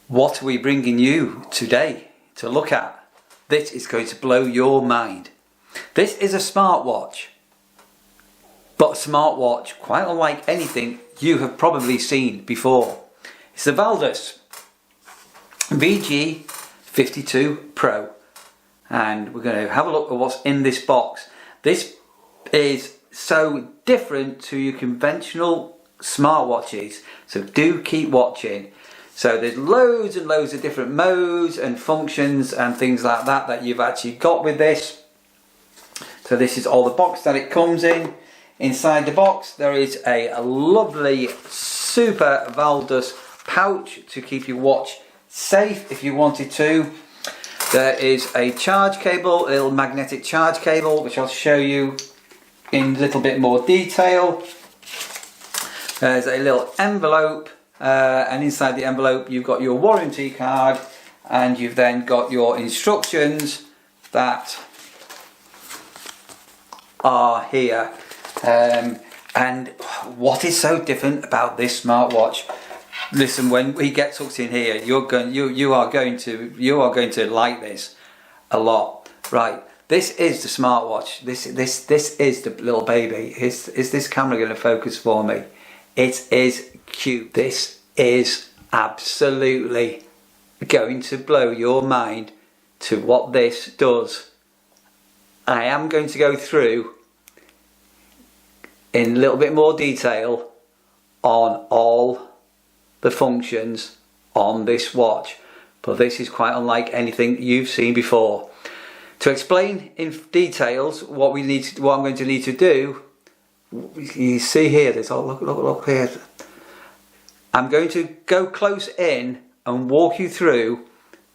What are we bringing you today to look at? This is going to blow your mind. This is a smartwatch, but a smartwatch quite unlike anything you have probably seen before. It's the Valdus VG52 Pro, and we're going to have a look at what's in this box. This is so different to your conventional smartwatches, so do keep watching. So there's loads and loads of different modes and functions and things like that that you've actually got with this. So this is all the box that it comes in. Inside the box there is a lovely super Valdus pouch to keep your watch safe if you wanted to. There is a charge cable, a little magnetic charge cable, which I'll show you in a little bit more detail. There's a little envelope, and inside the envelope you've got your warranty card, and you've then got your instructions that are here. And what is so different about this smartwatch? Listen, when we get tucked in here, you are going to like this a lot. Right, this is the smartwatch. This is the little baby. Is this camera going to focus for me? It is cute. This is absolutely going to blow your mind to what this does. I am going to go through in a little bit more detail on all the functions on this watch, but this is quite unlike anything you've seen before. To explain in details what I'm going to need to do, you see here, there's look here. I'm going to go close in and walk you through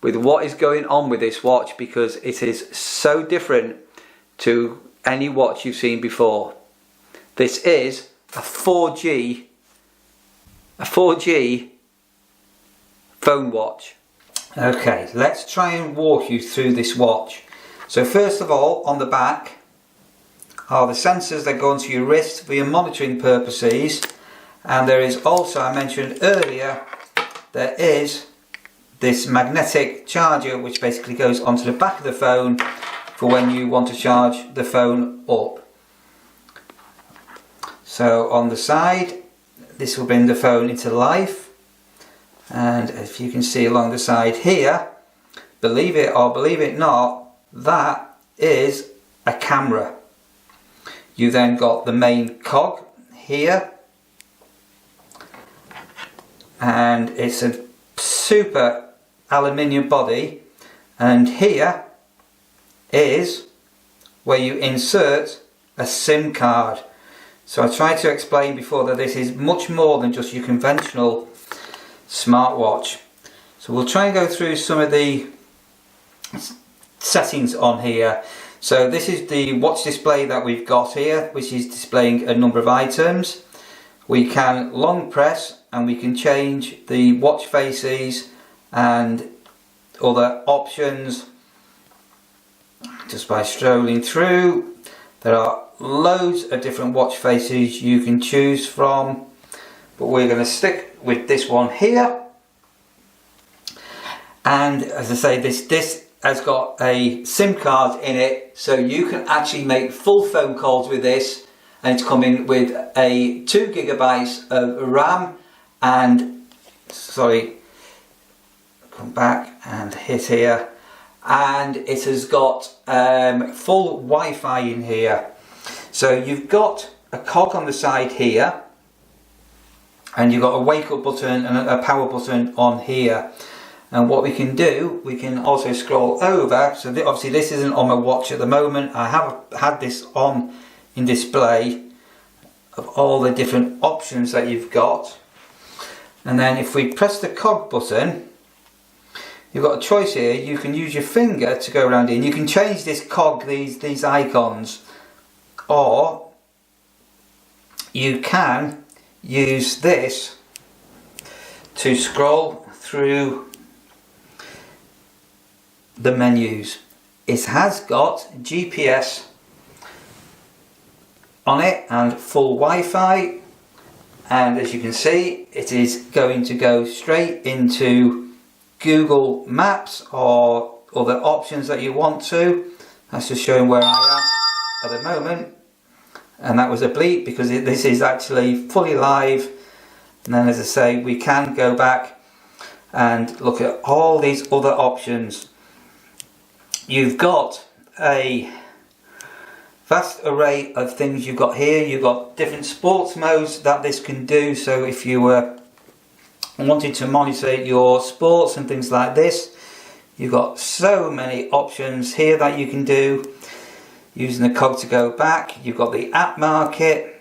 with what is going on with this watch, because it is so different to any watch you've seen before. This is a 4G phone watch. Okay, let's try and walk you through this watch. So first of all, on the back are the sensors that go onto your wrist for your monitoring purposes, and there is also, I mentioned earlier, there is this magnetic charger which basically goes onto the back of the phone for when you want to charge the phone up. So on the side, this will bring the phone into life, and if you can see along the side here, believe it or believe it not, that is a camera. You then got the main cog here, and it's a super aluminium body, and here is where you insert a SIM card. So I tried to explain before that this is much more than just your conventional smartwatch. So we'll try and go through some of the settings on here. So this is the watch display that we've got here, which is displaying a number of items. We can long press and we can change the watch faces and other options just by strolling through. There are loads of different watch faces you can choose from, but we're going to stick with this one here. And as I say, this has got a SIM card in it, so you can actually make full phone calls with this, and it's coming with a 2 GB of RAM, and come back and hit here, and it has got full Wi-Fi in here. So you've got a cog on the side here, and you've got a wake up button and a power button on here. And what we can do, we can also scroll over. So obviously this isn't on my watch at the moment. I have had this on in display of all the different options that you've got. And then if we press the cog button, you've got a choice here. You can use your finger to go around here, and you can change this cog, these icons, or you can use this to scroll through the menus. It has got GPS on it and full Wi-Fi, and as you can see, it is going to go straight into Google Maps or other options that you want to. That's just showing where I am at the moment. And that was a bleep because this is actually fully live. And then, as I say, we can go back and look at all these other options. You've got a vast array of things you've got here. You've got different sports modes that this can do. So if you were wanting to monitor your sports and things like this, you've got so many options here that you can do. Using the cog to go back, you've got the app market.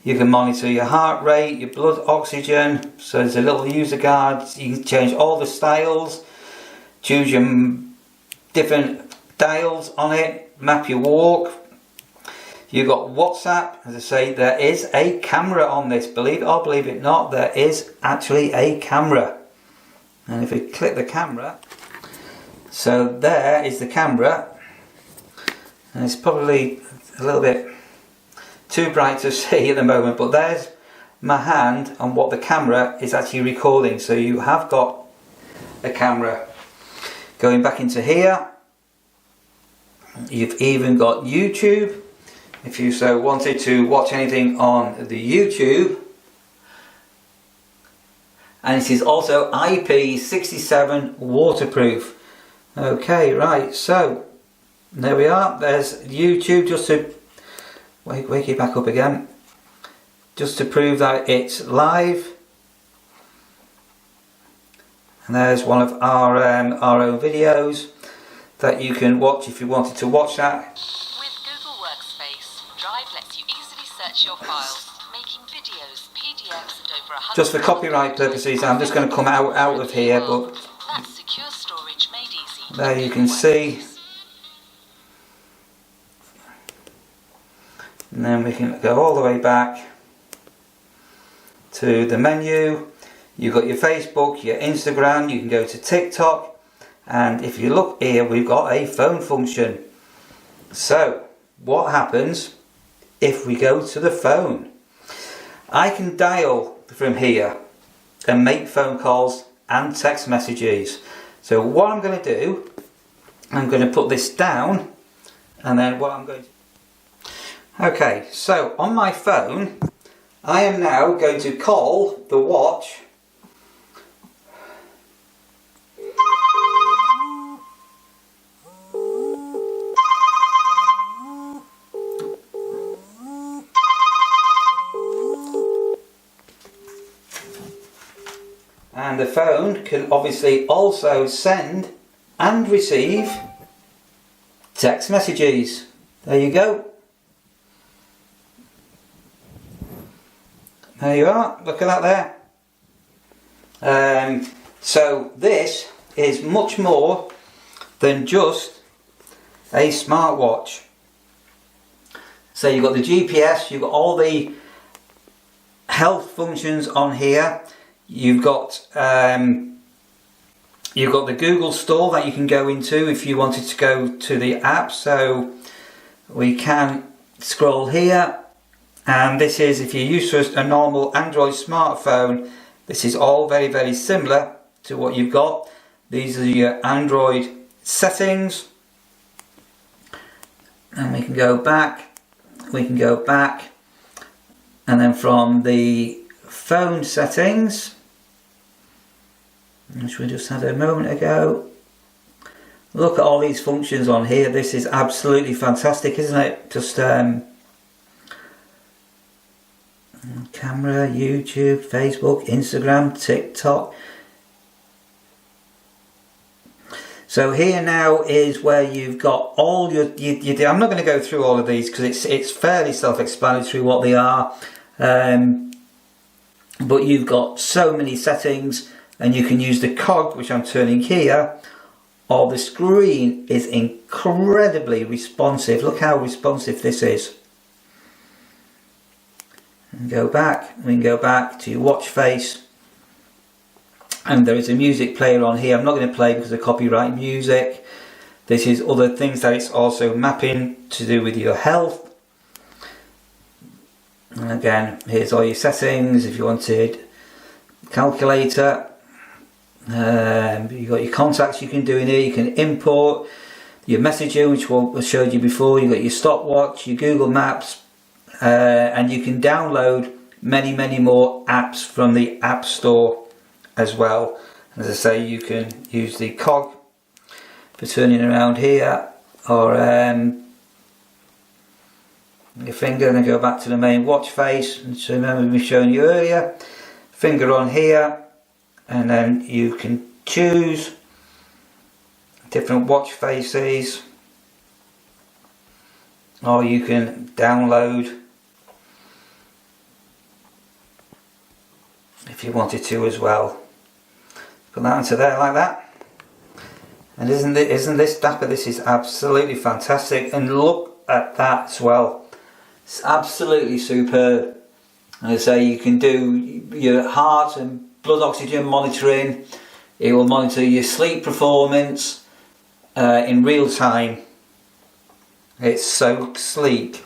You can monitor your heart rate, your blood oxygen. So there's a little user guide. You can change all the styles, choose your different dials on it, map your walk. You've got WhatsApp. As I say, there is a camera on this. Believe it or believe it not, there is actually a camera. And if we click the camera, so there is the camera. And it's probably a little bit too bright to see at the moment, but there's my hand on what the camera is actually recording. So you have got a camera. Going back into here, you've even got YouTube. If you so wanted to watch anything on the YouTube. And it is also IP67 waterproof. Okay, right, so there we are. There's YouTube, just to wake it back up again, just to prove that it's live. And there's one of our own videos that you can watch if you wanted to watch that. With Google Workspace, Drive lets you easily search your files, making videos, PDFs, and over 100. Just for copyright purposes, I'm just going to come out of here, but that's secure storage made easy. there you can see. And then we can go all the way back to the menu. You've got your Facebook, your Instagram, you can go to TikTok, and if you look here, we've got a phone function. So what happens if we go to the phone? I can dial from here and make phone calls and text messages. So what I'm going to do, I'm going to put this down, and then what I'm going to... Okay, so on my phone, I am now going to call the watch. And the phone can obviously also send and receive text messages. There you go. There you are, look at that there. So this is much more than just a smartwatch. So you've got the GPS, you've got all the health functions on here. You've got the Google store that you can go into if you wanted to go to the app. So we can scroll here. And this is, if you're used to a normal Android smartphone, this is all very, very similar to what you've got. These are your Android settings. And we can go back, and then from the phone settings, which we just had a moment ago, look at all these functions on here. This is absolutely fantastic, isn't it? Just camera, YouTube, Facebook, Instagram, TikTok. So here now is where you've got all your I'm not going to go through all of these because it's fairly self-explanatory what they are, but you've got so many settings, and you can use the cog, which I'm turning here, or the screen is incredibly responsive. Look how responsive this is. And we can go back to your watch face, and there is a music player on here. I'm not going to play because of copyright music. This is other things that it's also mapping to do with your health. And again, here's all your settings if you wanted calculator. You've got your contacts you can do in here. You can import your messaging, which I showed you before. You've got your stopwatch, your Google Maps, and you can download many more apps from the App Store as well. As I say, you can use the cog for turning around here, or your finger, and then go back to the main watch face. And so remember me showing you earlier, finger on here, and then you can choose different watch faces, or you can download if you wanted to as well. Put that into there like that. And isn't this dapper? This is absolutely fantastic, and look at that as well. It's absolutely superb. And I say, you can do your heart and blood oxygen monitoring. It will monitor your sleep performance in real time. It's so sleek.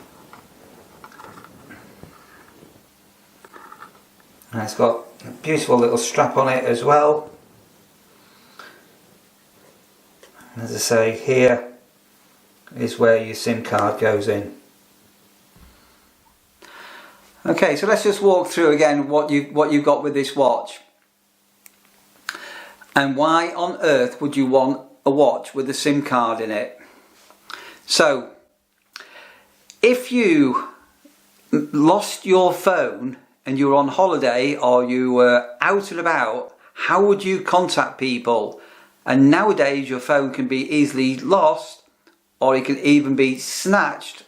And it's got a beautiful little strap on it as well. As I say, here is where your SIM card goes in. Okay, so let's just walk through again what you've got with this watch. And why on earth would you want a watch with a SIM card in it? So, if you lost your phone and you were on holiday or you were out and about, how would you contact people? And nowadays your phone can be easily lost, or it can even be snatched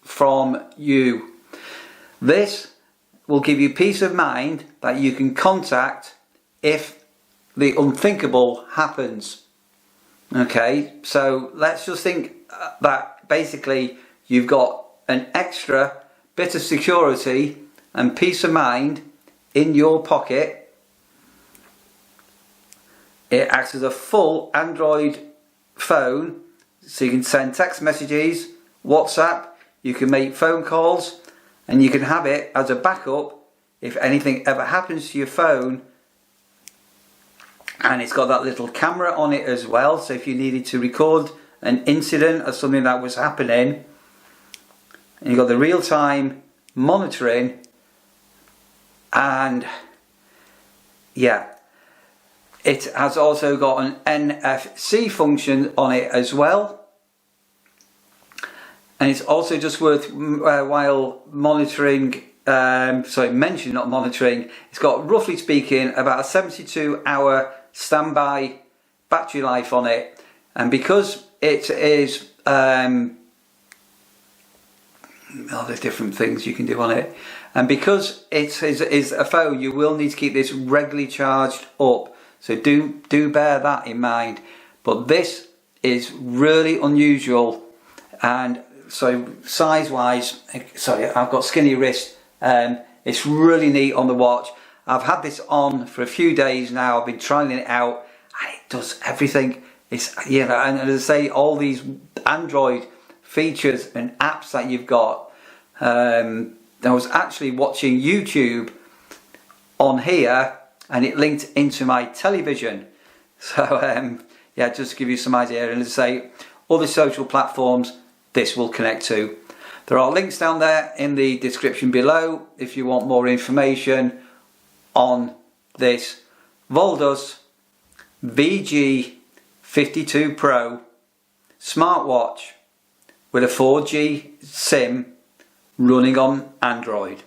from you. This will give you peace of mind that you can contact if the unthinkable happens. Okay, so let's just think that basically you've got an extra bit of security and peace of mind in your pocket. It acts as a full Android phone, so you can send text messages, WhatsApp, you can make phone calls, and you can have it as a backup if anything ever happens to your phone. And it's got that little camera on it as well, so if you needed to record an incident or something that was happening, and you've got the real-time monitoring, and yeah, it has also got an NFC function on it as well. And it's also just worth while monitoring, mentioning, not monitoring, it's got, roughly speaking, about a 72-hour standby battery life on it. And because it is, there's different things you can do on it. And because it is a phone, you will need to keep this regularly charged up. So do bear that in mind. But this is really unusual, and so size wise, sorry, I've got skinny wrists. It's really neat on the watch. I've had this on for a few days now. I've been trying it out, and it does everything. It's, you know, and as I say, all these Android features and apps that you've got. I was actually watching YouTube on here, and it linked into my television. So yeah, just to give you some idea. And as I say, other social platforms this will connect to. There are links down there in the description below if you want more information on this Wallpaper VG52 Pro smartwatch with a 4G SIM running on Android.